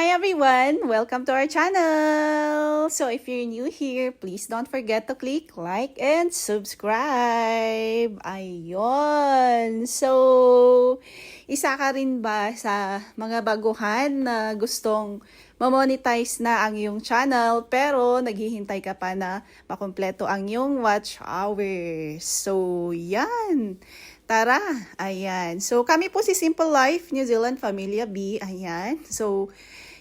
Hi everyone! Welcome to our channel! So if you're new here, please don't forget to click like and subscribe! Ayun! So, isa ka rin ba sa mga baguhan na gustong mamonetize na ang iyong channel pero naghihintay ka pa na makumpleto ang iyong watch hours? So, yan! Tara, ayan. So, kami po si Simple Life New Zealand Familia B, ayan. So,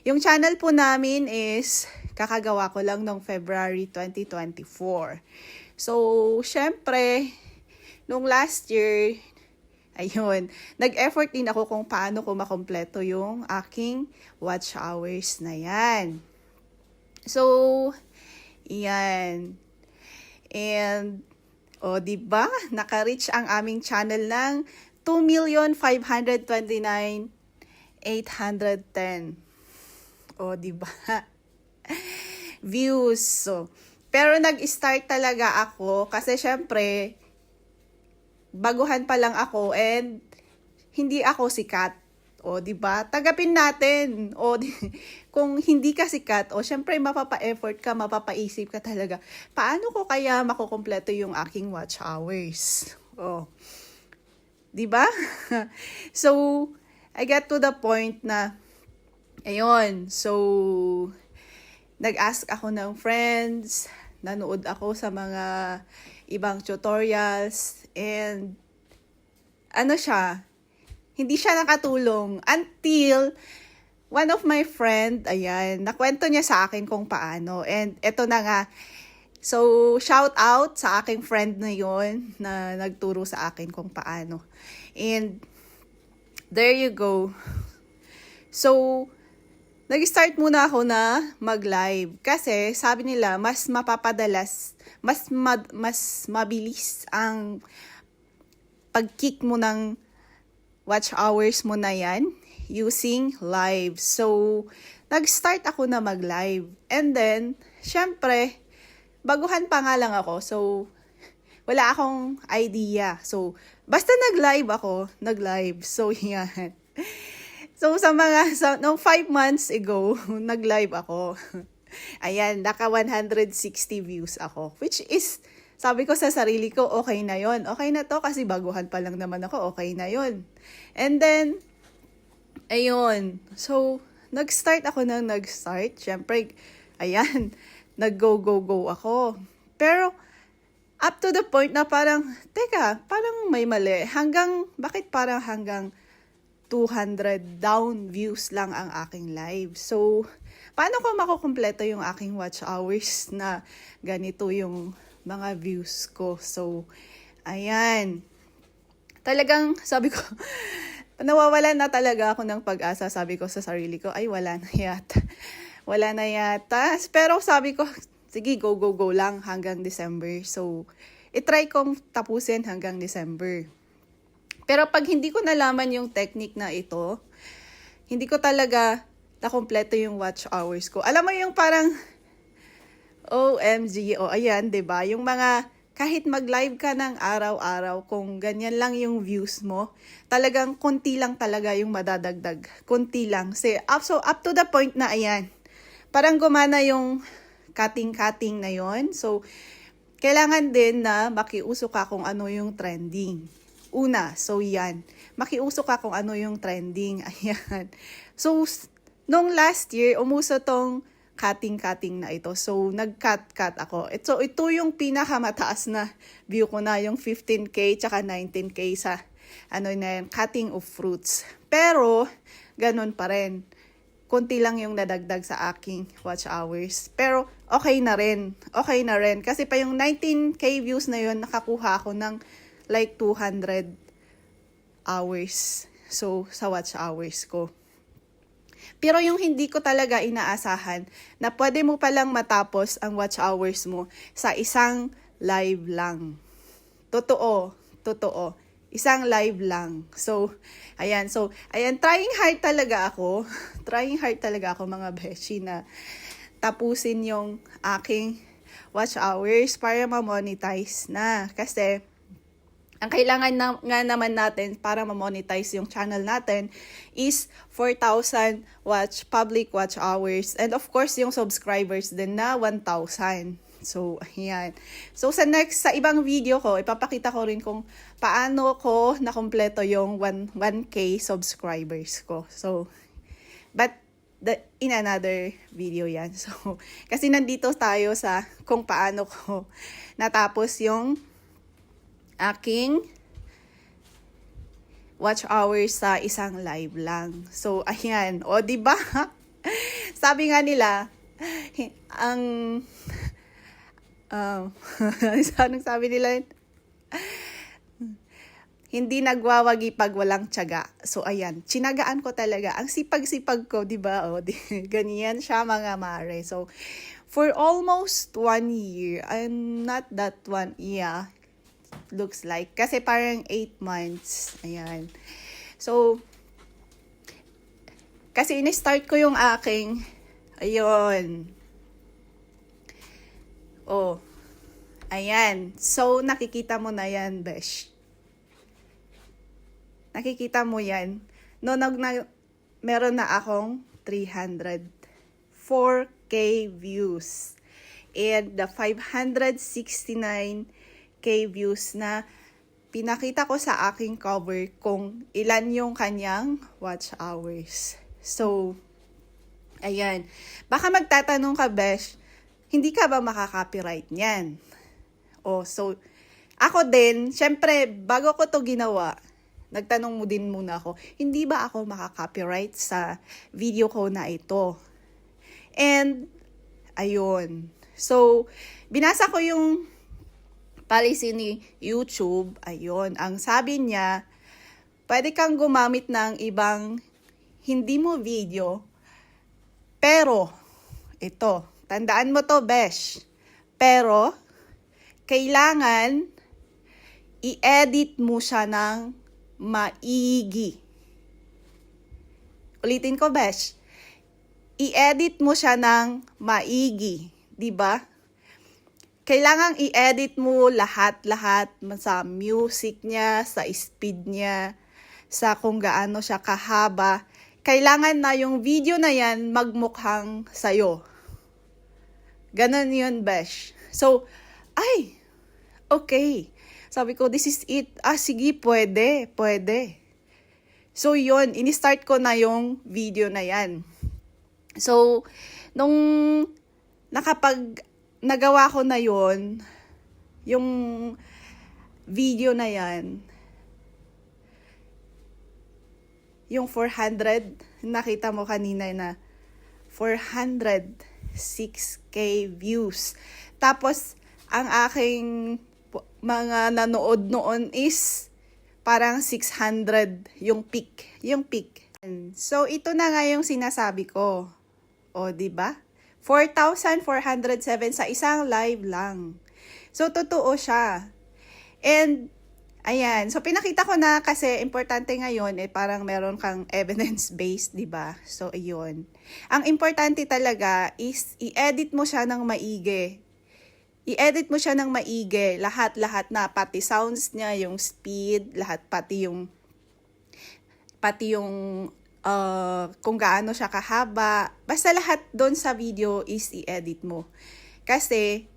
yung channel po namin is kakagawa ko lang noong February 2024. So, syempre, nung last year, ayun, nag-effort din ako kung paano ko makompleto yung aking watch hours na yan. So, yan. And, di ba? Naka-reach ang aming channel ng 2,529,810. Di ba? Views. So, pero nag-start talaga ako kasi syempre baguhan pa lang ako and hindi ako sikat. Di ba? Tagapin natin. Kung hindi ka sikat, syempre mapapa-effort ka, mapapaisip ka talaga. Paano ko kaya makukumpleto yung aking watch hours? Di ba? So, I get to the point na ayun. So, nag-ask ako ng friends, nanood ako sa mga ibang tutorials, and hindi siya nakatulong until one of my friend, ayan, nakwento niya sa akin kung paano. And eto na nga. So, shout out sa aking friend na yon na nagturo sa akin kung paano. And there you go. So, nag-start muna ako na mag-live kasi sabi nila mas mapapadalas, mas mabilis ang pag-kick mo ng watch hours mo na yan using live. So, nag-start ako na mag-live. And then, syempre, baguhan pa nga lang ako. So, wala akong idea. So, basta nag-live ako, nag-live. So, yan. So, nung 5 months ago, nag-live ako. Ayan, naka 160 views ako. Which is, sabi ko sa sarili ko, okay na yon. Okay na to kasi baguhan pa lang naman ako, okay na yon. And then, ayun. So, nag-start. Siyempre, ayan, nag-go ako. Pero, up to the point na parang, teka, parang may mali. Bakit parang hanggang 200 down views lang ang aking live? So, paano ko makukumpleto yung aking watch hours na ganito yung mga views ko? So, ayan. Talagang, sabi ko, nawawalan na talaga ako ng pag-asa. Sabi ko sa sarili ko, ay wala na yata. Wala na yata. Pero sabi ko, sige, go lang hanggang December. So, itry kong tapusin hanggang December. Pero pag hindi ko nalaman yung technique na ito, hindi ko talaga nakompleto yung watch hours ko. Alam mo yung parang, OMG, ayan, 'di ba? Yung mga kahit mag-live ka ng araw-araw, kung ganyan lang yung views mo, talagang konti lang talaga yung madadagdag. Konti lang. So, up to the point na ayan, parang gumana yung cutting na yon. So, kailangan din na makiuso ka kung ano yung trending. Una, so yan. Makiuso ka kung ano yung trending. Ayan. So, nung last year, umuso tong cutting na ito. So, nag-cut ako. So, ito yung pinakamataas na view ko na, yung 15K tsaka 19K sa cutting of fruits. Pero, ganun pa rin. Konti lang yung nadagdag sa aking watch hours. Pero, okay na rin. Kasi pa yung 19K views na yun, nakakuha ako ng like 200 hours. So, sa watch hours ko. Pero yung hindi ko talaga inaasahan na pwede mo palang matapos ang watch hours mo sa isang live lang. Totoo. Isang live lang. So, ayan. Trying hard talaga ako mga beshi na tapusin yung aking watch hours para ma-monetize na. Kasi, Ang kailangan nga naman natin para ma-monetize yung channel natin is 4,000 public watch hours. And of course, yung subscribers din na 1,000. So, ayan. So, sa ibang video ko, ipapakita ko rin kung paano ko nakumpleto yung 1K subscribers ko. So, but in another video yan. So, kasi nandito tayo sa kung paano ko natapos yung aking watch hours sa isang live lang. So, ayan. O, diba? Sabi nga nila, ang anong sabi nila? Hindi nagwawagi pag walang tiyaga. So, ayan. Tsinagaan ko talaga. Ang sipag-sipag ko, diba? O, ganyan siya mga mare. So, for almost 1 year, I'm not that 1 year, looks like. Kasi parang 8 months. Ayan. So, kasi in-start ko yung aking, ayun. Oh. Ayan. So, nakikita mo na yan, besh. Nakikita mo yan. No, meron na akong 304K views. And the 569K views na pinakita ko sa aking cover kung ilan yung kanyang watch hours. So, ayan. Baka magtatanong ka, besh, hindi ka ba makaka-copyright niyan? Oh, so, ako din, syempre, bago ko to ginawa, nagtanong mo din muna ako, hindi ba ako makaka-copyright sa video ko na ito? And, ayun. So, binasa ko yung policy ni YouTube. Ayun. Ang sabi niya, pwede kang gumamit ng ibang hindi mo video, pero, ito, tandaan mo to, besh. Pero, kailangan i-edit mo siya ng maigi. Ulitin ko, besh. I-edit mo siya ng maigi. Diba? Kailangan i-edit mo lahat-lahat sa music niya, sa speed niya, sa kung gaano siya kahaba. Kailangan na yung video na yan magmukhang sayo. Ganon yun, besh. So, ay, okay. Sabi ko, this is it. Ah, sige, pwede. So, yun, ini-start ko na yung video na yan. So, nung nagawa ko na yun, yung video na yan, yung 400, nakita mo kanina na 406K views. Tapos, ang aking mga nanood noon is parang 600 yung peak. So, ito na nga yung sinasabi ko. O, diba? 4,407 sa isang live lang. So, totoo siya. And, ayan. So, pinakita ko na kasi importante ngayon, parang meron kang evidence-based, diba? So, ayun. Ang importante talaga is i-edit mo siya ng maigi. I-edit mo siya ng maigi, lahat-lahat na, pati sounds niya, yung speed, lahat, pati yung kung gaano siya kahaba. Basta lahat doon sa video is i-edit mo. Kasi,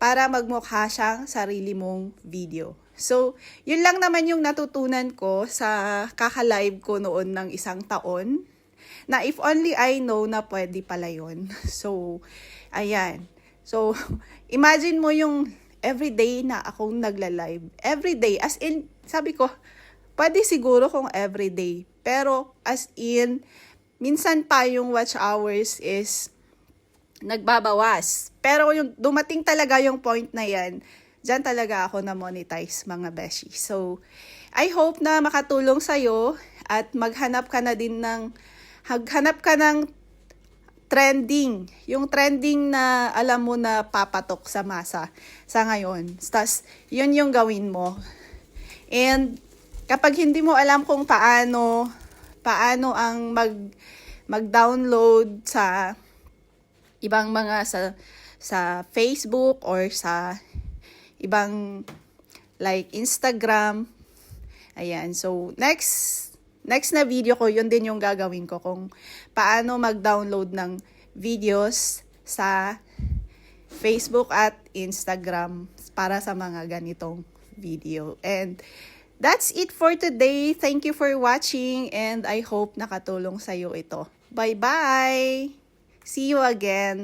para magmukha siyang sarili mong video. So, yun lang naman yung natutunan ko sa kaka-live ko noon ng 1 taon. Na if only I know na pwede pala yun. So, ayan. So, imagine mo yung everyday na akong nagla-live. Everyday, as in, sabi ko, pwede siguro kung everyday. Pero, as in, minsan pa yung watch hours is nagbabawas. Pero yung dumating talaga yung point na yan, dyan talaga ako na monetize, mga beshi. So, I hope na makatulong sa'yo at maghanap ka ng trending. Yung trending na alam mo na papatok sa masa sa ngayon. Tas, yun yung gawin mo. And, kapag hindi mo alam kung paano ang mag-download sa ibang mga sa Facebook or sa ibang like Instagram. Ayan, so next na video ko, yun din yung gagawin ko kung paano mag-download ng videos sa Facebook at Instagram para sa mga ganitong video. And that's it for today. Thank you for watching and I hope nakatulong sa'yo ito. Bye-bye! See you again!